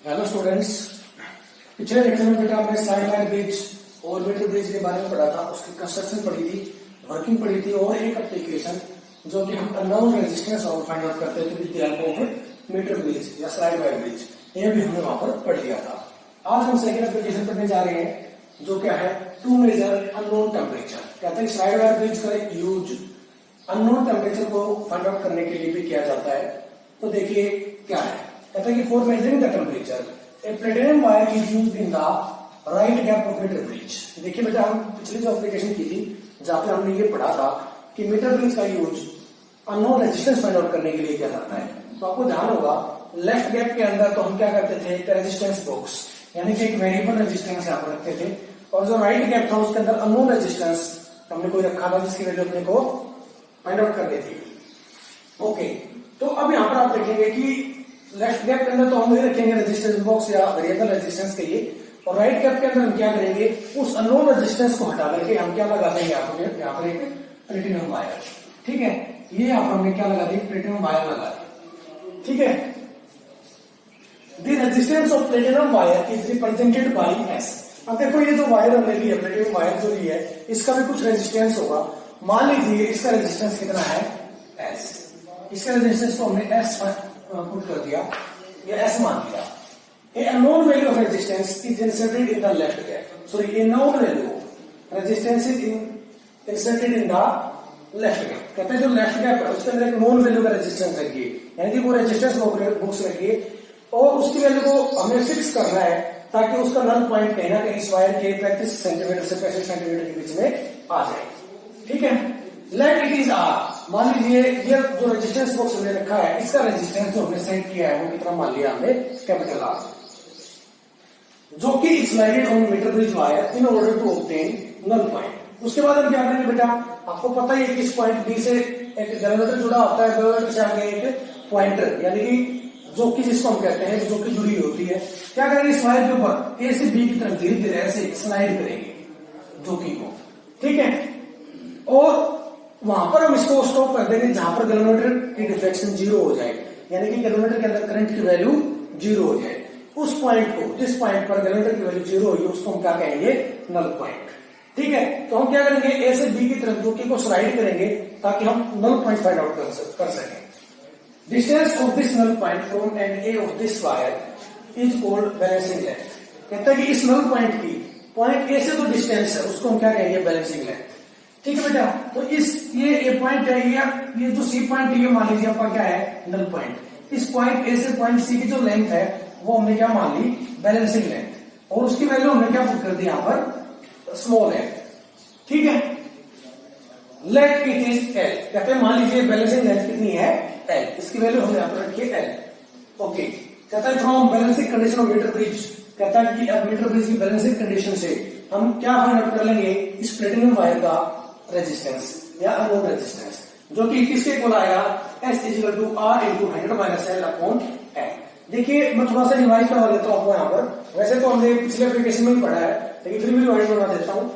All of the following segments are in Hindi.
हेलो स्टूडेंट्स, पिछले लेक्चर में बेटा हमने स्लाइड वायर ब्रिज और मीटर ब्रिज के बारे में पढ़ा था। उसकी कंस्ट्रक्शन पढ़ी थी, वर्किंग पढ़ी थी और एक एप्लीकेशन जो कि हम अननोन रेजिस्टेंस और फाइंड आउट करते थे with the help of meter bridge या स्लाइड वायर ब्रिज, ये भी हमने वहां पर पढ़ लिया था। आज हम सेकंड एप्लीकेशन पढ़ने जा रहे हैं जो क्या है, टू मेजर अननोन टेम्परेचर। कहते हैं स्लाइड वायर ब्रिज का एक यूज अननोन टेम्परेचर को फाइंड आउट करने के लिए भी किया जाता है। तो देखिए क्या है, कहता है कि for measuring the temperature a platinum wire is used in the right gap of meter bridge. देखिए बेटा, हम पिछली जो एप्लीकेशन की थी जहां पे हमने ये पढ़ा था कि मीटर ब्रिज का use unknown resistance find out करने के लिए किया जाता है। तो आपको ध्यान होगा, लेफ्ट गैप के अंदर तो हम क्या करते थे, एक रेजिस्टेंस बॉक्स यानी कि एक वेरिएबल रेजिस्टेंस यहाँ पर रखते थे, और जो राइट गैप था उसके अंदर अननोन रेजिस्टेंस हमने कोई रखा था जिसकी वैल्यू अपने को फाइंड आउट करनी थी। ओके, तो अब यहाँ पर आप देखेंगे कि लेफ्ट गैप के अंदर तो हम नहीं रखेंगे रेजिस्टेंस बॉक्स या वेरिएबल रेजिस्टेंस के लिए, और राइट गैप के अंदर हम क्या करेंगे, उस अननोन रेजिस्टेंस को हटा करके हम क्या लगा देंगे, यहाँ पर एक प्लेटिनम वायर। ठीक है, ये यहाँ पर हमने क्या लगा दी, प्लेटिनम वायर लगा दी। ठीक है, the resistance of platinum wire is represented by S. अब देखो ये जो वायर हमने ली है, प्लेटिनम वायर जो ली है, इसका भी कुछ रेजिस्टेंस होगा। मान लीजिए इसका रेजिस्टेंस कितना है, एस। इसका रेजिस्टेंस को हमने एस पुट कर दिया, ये एस मान लिया। A unknown value of resistance is inserted in the left gap. Sorry, a known value resistance is inserted in the left gap. कहते हैं जो लेफ्ट गैप है उसके अंदर एक नोन वैल्यू का रेजिस्टेंस रखिए, यानी कि वो रेजिस्टेंस बुक्स रखिए, और उसकी वैल्यू को हमें फिक्स करना है ताकि उसका नल पॉइंट कहीं ना कहीं इस वायर के 35 सेंटीमीटर से 65 सेंटीमीटर के बीच में आ जाए। ठीक है, लेट इट इज आर। मान लीजिए ये जो रेजिस्टेंस बॉक्स हमने रखा है, इसका रेजिस्टेंस जो हमने सेट किया है वो कितना मान लिया हमने, कैपिटल आर, जो कि slided on meter bridge wire in order to obtain null point. उसके बाद हम क्या करेंगे बेटा, आपको पता है किस पॉइंट बी से एक जनरेटर जुड़ा होता है, जनरेटर से आगे एक पॉइंटर यानी कि जो कि जिसको हम कहते हैं जो कि जुड़ी होती है। क्या करेंगे, इस वायर के ऊपर ए से बी की तरफ धीरे धीरे ऐसे स्लाइड करेंगे जो कि को। ठीक है, और वहां पर हम इसको स्टॉप कर देंगे जहां पर गैल्वेनोमीटर की डिफ्लेक्शन 0 हो जाए, यानी कि गैल्वेनोमीटर के अंदर करंट की वैल्यू 0 हो जाए। उस पॉइंट को, जिस पॉइंट पर गैल्वेनोमीटर की वैल्यू 0 होगी, उसको हम क्या कहेंगे, नल पॉइंट। ठीक है, तो हम क्या करेंगे, ए से बी की तरफ जो कि को स्लाइड करेंगे ताकि हम नल पॉइंट फाइंड आउट कर सकें। Distance of this null point from end A of this wire is called balancing length. कहता है कि इस नल पॉइंट की पॉइंट ए से जो डिस्टेंस है उसको हम क्या कहेंगे, बैलेंसिंग लेंथ। ठीक है बेटा, तो इस ये पॉइंट है, ये जो सी पॉइंट है, ये मान लीजिए आपका क्या है, नल पॉइंट। इस पॉइंट ए से पॉइंट सी की जो लेंथ है वो हमने क्या मान ली, बैलेंसिंग लेंथ, और उसकी वैल्यू हमने क्या पुट कर दी यहाँ पर, स्मॉल है। ठीक है, लेट इट इज एल। कहते हैं मान लीजिए बैलेंसिंग लेंथ कितनी है, एल, इसकी वैल्यू हमने यहाँ पर रखी है एल। ओके, कहता है from balancing condition of meter bridge. कहता है कि अब मीटर ब्रिज की बैलेंसिंग कंडीशन से हम क्या फाइंड आउट कर लेंगे, इस प्लेटिनम वायर का रेजिस्टेंस या अननोन रेजिस्टेंस, जो कि किसके इक्वल आएगा, S is equal to R into 100 minus L upon L. देखिए मैं थोड़ा सा रिवाइज करवा देता हूँ आपको यहाँ पर। वैसे तो हमने पिछले एप्लीकेशन में ही पढ़ा है, लेकिन फिर भी रिवाइज करवा देता हूँ।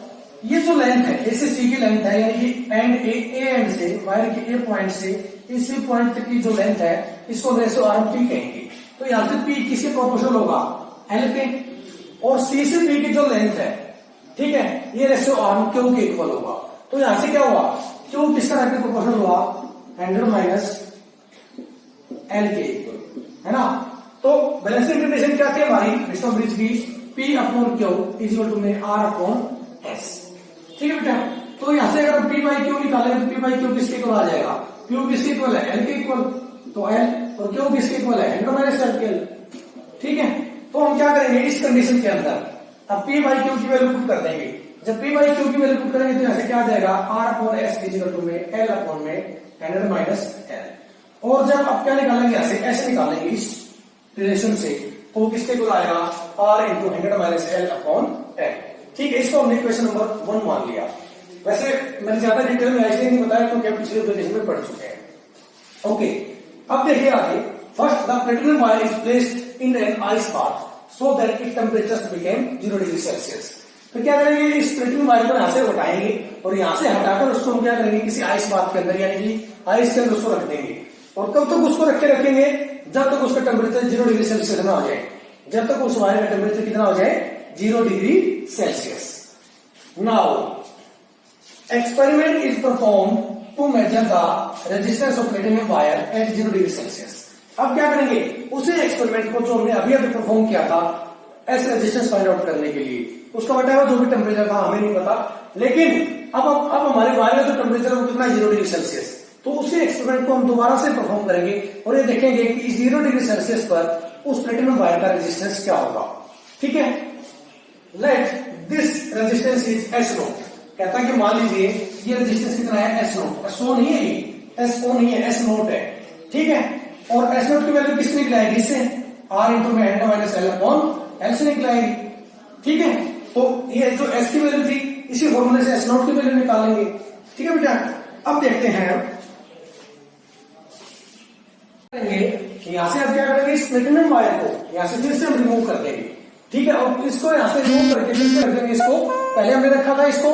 ये जो लेंथ है, ए से सी की लेंथ है, यानी कि एंड ए एंड से वायर के ए पॉइंट से इस पॉइंट तक की जो लेंथ है, इसको रेशो आर पी कहेंगे। तो यहाँ से पी किसके प्रोपोर्शनल होगा, एल के, और सी से पी की जो लेंथ है, ठीक है, ये रेशो आर क्यू के इक्वल होगा। तो यहां से क्या हुआ, क्यू किसका रहकर प्रोपोर्शनल हुआ, 100 माइनस एल के इक्वल, है ना। तो बैलेंसिंग कंडीशन क्या थी हमारी मीटर ब्रिज की, P upon Q is equal to में आर अपॉन एस। ठीक है बेटा, तो यहां से अगर पी बाई क्यू निकालेंगे तो पी बाई क्यू किसके इक्वल आ जाएगा, क्यू किसके इक्वल है, एल के इक्वल, तो एल, और क्यू किसके इक्वल है, 100 माइनस एल के एल। ठीक है, तो हम क्या करेंगे इस कंडीशन के अंदर, अब पी बाई क्यू की वैल्यू पुट कर देंगे। जब पी बाई क्यू की वैल्यू पुट करेंगे तो यहाँ से क्या आ जाएगा, R upon S is equal to में एल अपॉन में 100 माइनस एल। और जब आप क्या निकालेंगे, यहाँ से ऐसे निकालेंगे इस रिलेशन से, तो किसके को आएगा, R into 100 minus L upon L. ठीक है, इसको हमने इक्वेशन नंबर 1 मान लिया। वैसे मैंने ज्यादा डिटेल में ऐसे नहीं बताया क्योंकि हम पिछले एप्लीकेशन में पढ़ चुके हैं। ओके, अब देखिए आगे, first the platinum wire is placed in an ice path so that it temperature became 0 degree Celsius. तो क्या करेंगे, इस प्लेटिनम वायर को यहां से हटाएंगे और यहां से हटाकर उसको हम क्या करेंगे, किसी आइस पाथ के अंदर यानी कि आइस के अंदर उसको रख देंगे। और कब तक उसको रखेंगे, जब तक उसका टेम्परेचर 0 डिग्री सेल्सियस ना हो जाए। जब तक उस वायर का टेम्परेचर कितना हो जाए 0 degree Celsius. Now experiment is perform to measure the resistance of platinum wire at 0 degree Celsius. अब क्या करेंगे, उसी एक्सपेरिमेंट को जो हमने अभी अभी परफॉर्म किया था ऐसे रेजिस्टेंस फाइंड आउट करने के लिए, उसका बताया जो भी टेम्परेचर था हमें नहीं पता, लेकिन अब हमारे वायर का जो टेम्परेचर है वो कितना 0 डिग्री सेल्सियस। तो उसी एक्सपेरिमेंट को हम दोबारा से परफॉर्म करेंगे और ये देखेंगे कि 0 डिग्री सेल्सियस पर उस प्लेटिनम वायर का रेजिस्टेंस क्या होगा। ठीक है, let this resistance is S note. कहता है कि मान लीजिए ये रेजिस्टेंस कितना है एस नोट, एसओ नहीं है, ये एसओ नहीं है, एस नोट है। ठीक है, और एस नोट की वैल्यू किस निकलाएगी, इससे आर इंटू में N minus L upon L से निकलाएगी। ठीक है, तो ये जो एस की वैल्यू थी इसी फॉर्मूले से एस नोट की वैल्यू निकालेंगे। ठीक है बेटा, अब देखते हैं यहां से अब क्या करेंगे, इस प्लेटिनम वायर को यहां से फिर से हम रिमूव कर देंगे। ठीक है, और इसको यहां से रिमूव करके फिर से रख देंगे इसको, पहले हमने रखा था इसको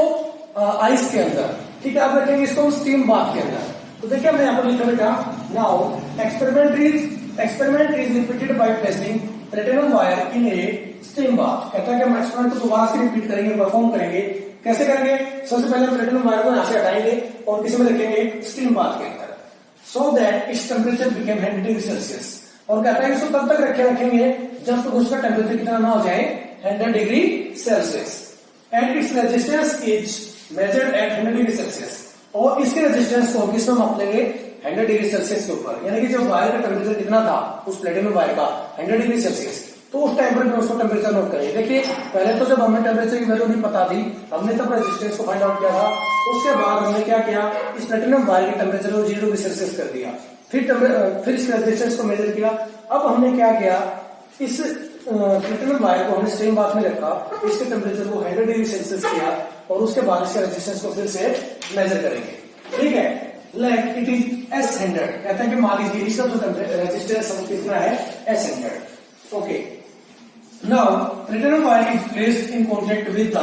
आइस के अंदर। ठीक है, अब रखेंगे इसको स्टीम बाथ के अंदर। तो देखिए हमने यहाँ पर लिखा बेटा, now experiment is repeated by placing platinum wire in A steam bath. कहता है कि हम एक्सपेरिमेंट को दोबारा से रिपीट करेंगे, परफॉर्म करेंगे। कैसे करेंगे, सबसे पहले हम प्लेटिनम वायर को यहाँ से हटाएंगे और किसी में रखेंगे स्टीम बाथ के अंदर, so that its temperature became 100 degree Celsius. और कहता है इसको तब तक रखेंगे जब तक उसका टेम्परेचर कितना ना हो जाए 100 degree Celsius, and its resistance is measured eight 100 degree Celsius. और इसके रेजिस्टेंस को किसमें माप लेंगे, 100 डिग्री सेल्सियस के ऊपर, यानी कि जब वायर का टेम्परेचर कितना था उस प्लेटिनम वायर का 100 डिग्री सेल्सियस, तो उस टाइम पर उसको टेम्परेचर नोट करेंगे। देखिए पहले तो जब हमें टेम्परेचर की वैल्यू नहीं पता थी, हमने तब रेजिस्टेंस को फाइंड आउट किया था। उसके बाद हमने क्या किया, इस प्लेटिनम वायर के टेम्परेचर को 0 डिग्री सेल्सियस कर दिया, फिर इस रेजिस्टेंस को मेजर किया। अब हमने क्या किया, इस प्लेटिनम वायर को हमने स्टीम बाथ में रखा, इसके टेम्परेचर को 100 डिग्री सेल्सियस किया और उसके बाद इसके रेजिस्टेंस को फिर से मेजर करेंगे। ठीक है, लाइक इट इज एस 100। कहते हैं कि मान लीजिए इसका जो रेजिस्टेंस कितना है S 100। Okay, now platinum wire is placed in contact with the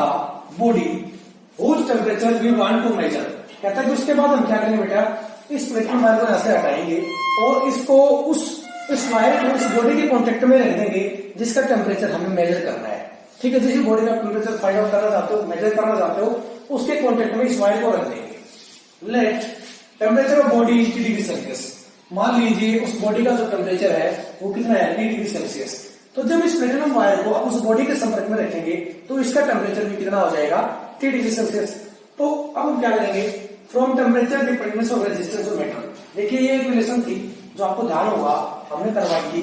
body which temperature we want to measure. कहता है कि उसके बाद हम क्या करेंगे बेटा, इस प्लेटिनम वायर को ऐसे हटाएंगे और इसको इस वायर को इस बॉडी के कॉन्टेक्ट में रख देंगे जिसका टेम्परेचर हमें मेजर करना है। ठीक है, जिस बॉडी का टेम्परेचर फाइंड आउट करना चाहते हो, मेजर करना चाहते हो, उसके कॉन्टेक्ट में इस वायर को रख देंगे। Let temperature of body is 80 degree Celsius. मान लीजिए उस बॉडी का जो टेम्परेचर है वो कितना है 80 डिग्री सेल्सियस। तो जब इस प्लेटिनम वायर को आप उस बॉडी के संपर्क में रखेंगे तो इसका टेम्परेचर भी कितना हो जाएगा 30 डिग्री सेल्सियस। तो अब हम क्या करेंगे, from temperature dependence of resistance of metal. देखिए ये एक रिलेशन थी जो आपको ध्यान होगा, हमने करवाई थी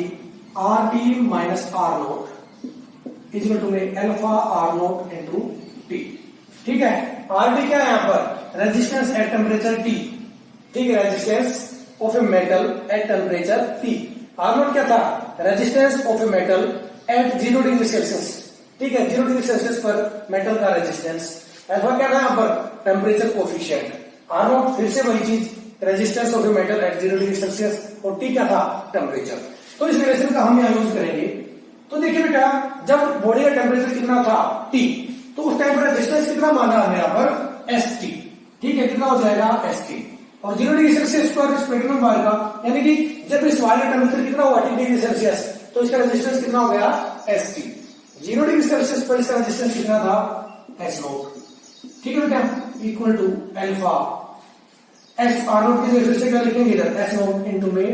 R T minus R naught equal to alpha R naught into T. ठीक है, आर टी क्या है यहाँ पर, रेजिस्टेंस एट टेम्परेचर टी। ठीक है, resistance of a metal at temperature T. R naught क्या था, resistance of a metal at 0 degree Celsius. ठीक है, 0 डिग्री सेल्सियस पर मेटल का रेजिस्टेंस। अल्फा क्या था यहाँ पर, टेम्परेचर कोफिशिएंट। आर नोट फिर से वही चीज, resistance of a metal at 0 degree Celsius, और टी क्या था, टेम्परेचर। तो इस रिलेशन का हम यहाँ यूज करेंगे। तो देखिए बेटा, जब बॉडी का टेम्परेचर कितना था टी, तो उस टाइम पर रेजिस्टेंस कितना माना है यहाँ पर एस टी। ठीक है, कितना हो जाएगा एस टी, और 0 डिग्री सेल्सियस पर इस प्लेटिनम वायर का, यानी कि जब इस वायर का टेम्परेचर कितना हुआ 80 डिग्री सेल्सियस, तो इसका रेजिस्टेंस कितना हो गया एस टी। 0 डिग्री सेल्सियस पर इसका रेजिस्टेंस कितना था एस नोट। ठीक है बेटा, equal to alpha S R naught की जगह फिर से क्या लिखेंगे इधर, एस नोट इंटू में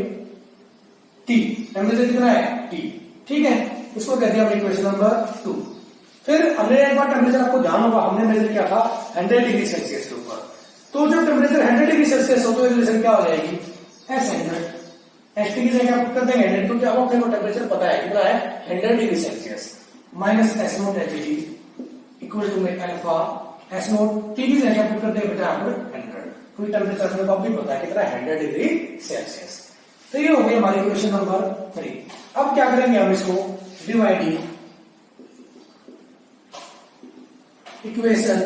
टी। टेम्परेचर कितना है टी। ठीक है, इसको कह दिया हमने इक्वेशन नंबर 2। फिर हमने एक बार टेम्परेचर, आपको ध्यान होगा हमने मेजर किया था 100 डिग्री सेल्सियस के ऊपर। तो जब टेम्परेचर 100 डिग्री सेल्सियस हो तो रिलेशन क्या हो जाएगी, एस 100। एस टी की जगह आप कर देंगे 100, तो क्या होगा, अपने को टेम्परेचर पता है कितना है 100 degree Celsius, minus S naught H T equal to में अल्फा एस नोट टी की जगह आप कर देंगे बेटा यहाँ पर 100। कोई टेम्परेचर अपने को भी पता है कितना 100 डिग्री सेल्सियस। तो ये हो गई हमारी इक्वेशन नंबर 3। अब क्या करेंगे हम इसको, डिवाइडिंग इक्वेशन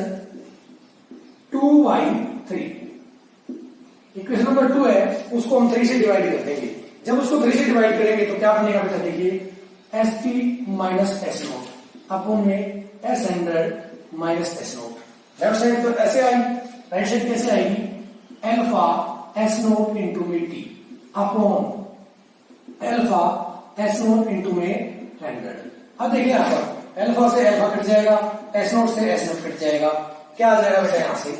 2/3। इक्वेशन नंबर 2 है, उसको हम 3 से डिवाइड कर देंगे। जब उसको 3 से डिवाइड करेंगे तो क्या बनेगा बेटा, देखिए S T minus S naught upon में S 100 minus S naught. Left side तो ऐसे आएगी, राइट साइड कैसे आएगी, अल्फा एस नोट इंटू में T upon alpha S naught into में 100। अब देखिए यहाँ पर अल्फा से अल्फा कट जाएगा, एस नोट से एस नोट कट जाएगा, क्या आ जाएगा बेटा यहां से।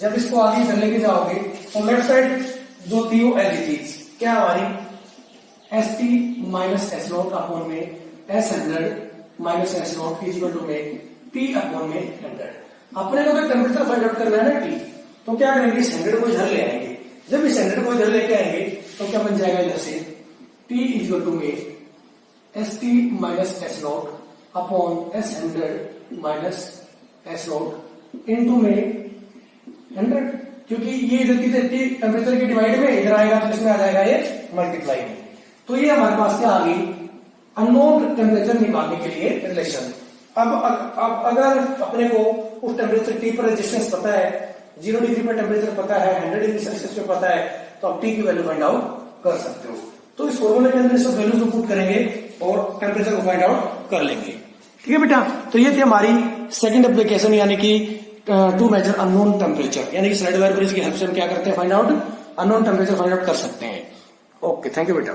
जब इसको आगे इधर लेके जाओगे तो लेफ्ट साइड जो थी वो एज इट इज क्या हमारी S T minus S naught upon में S 100 minus S naught equal to में टी अपॉन में 100। अपने को तो टेम्परेचर फाइंड आउट करना है ना टी, तो क्या करेंगे इस 100 को इधर ले आएंगे। जब इस 100 को इधर लेके आएंगे तो क्या बन जाएगा इधर से टी इक्वल टू में S T minus S naught upon S 100 minus S note into में 100, क्योंकि ये इधर की टेम्परेचर के डिवाइड में इधर आएगा तो इसमें आ जाएगा ये मल्टीप्लाई में। तो ये हमारे पास क्या आ गई अननोन टेम्परेचर निकालने के लिए रिलेशन। अब अगर अपने को उस टेम्परेचर टी पर रेजिस्टेंस पता है, 0 डिग्री पर टेम्परेचर पता है, 100 डिग्री सेल्सियस पे पता है, तो आप टी की वैल्यू फाइंड आउट कर सकते हो। तो इस फॉर्मूले के अंदर सब वैल्यूज को पुट करेंगे और टेम्परेचर को फाइंड आउट कर लेंगे। ठीक है बेटा, तो ये थी हमारी सेकंड एप्लीकेशन, यानी कि टू मेजर अननोन टेम्परेचर, यानी कि स्लाइड वायर ब्रिज की हेल्प से हम क्या करते हैं find out unknown temperature find out कर सकते हैं। ओके, थैंक यू बेटा।